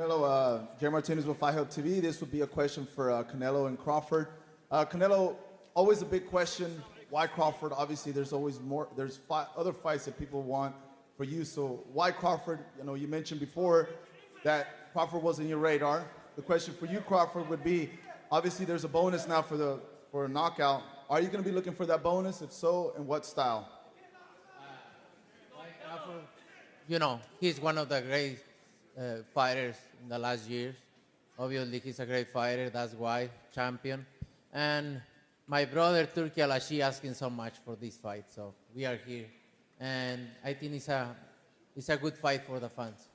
Hello, Jerry Martinez with Fight Hub TV. This would be a question for Canelo and Crawford. Canelo, always a big question. Why Crawford? Obviously, there's always more. There's other fights that people want for you. So why Crawford? You know, you mentioned before that Crawford was in your radar. The question for you, Crawford, would be: obviously, there's a bonus now for a knockout. Are you going to be looking for that bonus? If so, in what style? Crawford, you know, he's one of the great fighters in the last years. Obviously, he's a great fighter. That's why champion. And my brother Turki Alalshikh asking so much for this fight, so we are here. And I think it's a good fight for the fans.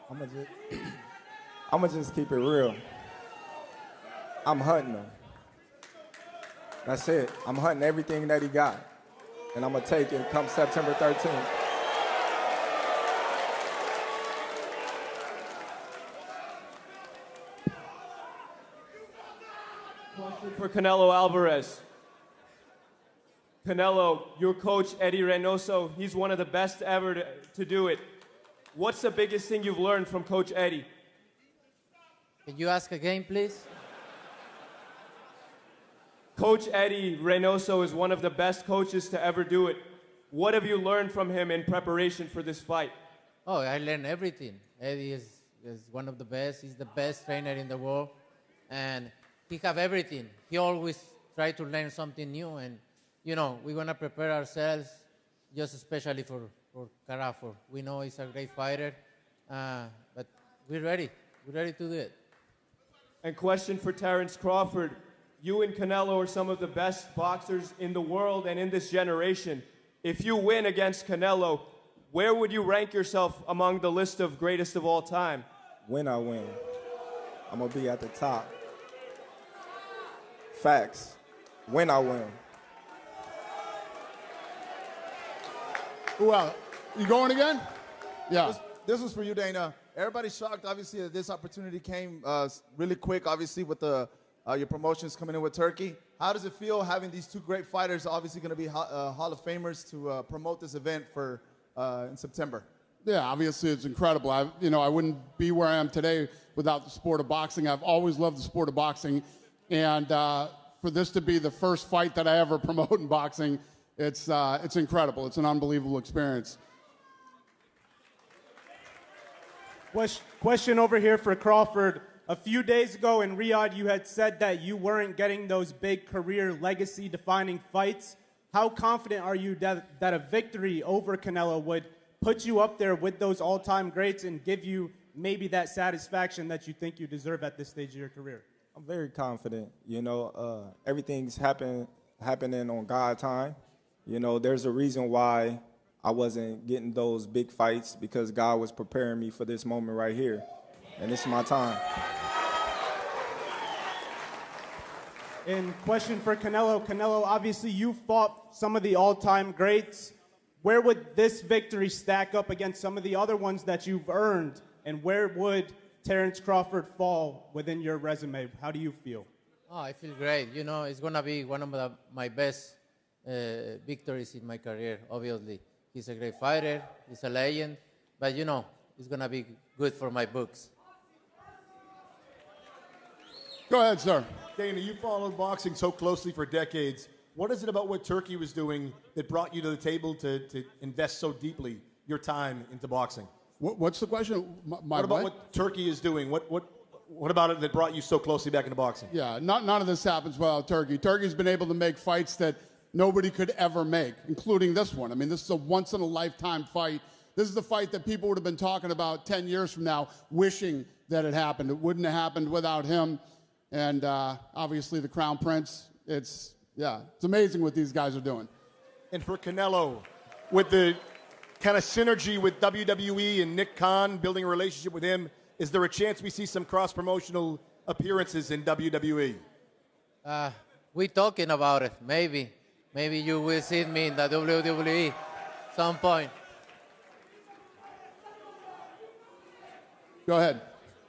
I'm gonna just keep it real. I'm hunting him. That's it. I'm hunting everything that he got. And I'm gonna take it come September 13th. Question for Canelo Alvarez. Canelo, your coach, Eddie Reynoso, he's one of the best ever to do it. What's the biggest thing you've learned from Coach Eddie? Can you ask again, please? Coach Eddie Reynoso is one of the best coaches to ever do it. What have you learned from him in preparation for this fight? Oh, I learned everything. Eddie is one of the best. He's the best trainer in the world. And he have everything. He always try to learn something new. And, you know, we're going to prepare ourselves just especially for Crawford. We know he's a great fighter, but we're ready. We're ready to do it. And question for Terence Crawford. You and Canelo are some of the best boxers in the world and in this generation. If you win against Canelo, where would you rank yourself among the list of greatest of all time? When I win, I'm gonna be at the top. Facts. When I win. Who else? You going again? Yeah. This was for you, Dana. Everybody's shocked, obviously, that this opportunity came really quick, obviously, with your promotions coming in with Turkey. How does it feel having these two great fighters, obviously going to be Hall of Famers, to promote this event for in September? Yeah, obviously it's incredible. I wouldn't be where I am today without the sport of boxing. I've always loved the sport of boxing. And for this to be the first fight that I ever promote in boxing, it's incredible. It's an unbelievable experience. Question over here for Crawford. A few days ago in Riyadh, you had said that you weren't getting those big career legacy-defining fights. How confident are you that a victory over Canelo would put you up there with those all-time greats and give you maybe that satisfaction that you think you deserve at this stage of your career? I'm very confident. You know, everything's happening on God's time. You know, there's a reason why I wasn't getting those big fights, because God was preparing me for this moment right here. And this is my time. And question for Canelo. Canelo, obviously you fought some of the all-time greats. Where would this victory stack up against some of the other ones that you've earned? And where would Terence Crawford fall within your resume? How do you feel? Oh, I feel great. You know, it's going to be one of my best victories in my career, obviously. He's a great fighter. He's a legend. But, you know, it's going to be good for my books. Go ahead, sir. Dana, you followed boxing so closely for decades. What is it about what Turkey was doing that brought you to the table to invest so deeply your time into boxing? What's the question? What about what Turkey is doing? What about it that brought you so closely back into boxing? Yeah, none of this happens without Turkey. Turkey's been able to make fights that nobody could ever make, including this one. I mean, this is a once-in-a-lifetime fight. This is the fight that people would have been talking about 10 years from now, wishing that it happened. It wouldn't have happened without him. And obviously the Crown Prince. It's amazing what these guys are doing. And for Canelo, with the kind of synergy with WWE and Nick Khan, building a relationship with him, is there a chance we see some cross-promotional appearances in WWE? We're talking about it. Maybe you will see me in the WWE some point. Go ahead.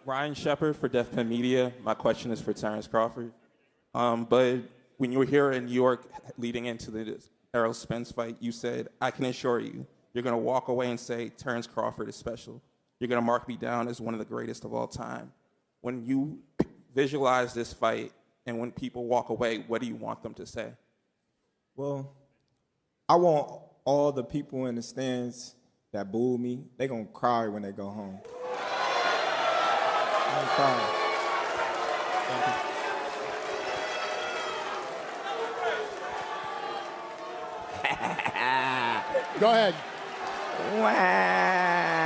Ryan Shepard for Def Pen Media. My question is for Terence Crawford. But when you were here in New York leading into the Errol Spence fight, you said, I can assure you, you're going to walk away and say, Terence Crawford is special. You're going to mark me down as one of the greatest of all time. When you visualize this fight and when people walk away, what do you want them to say? Well, I want all the people in the stands that booed me, they're going to cry when they go home. They're gonna cry. Go ahead. Wow.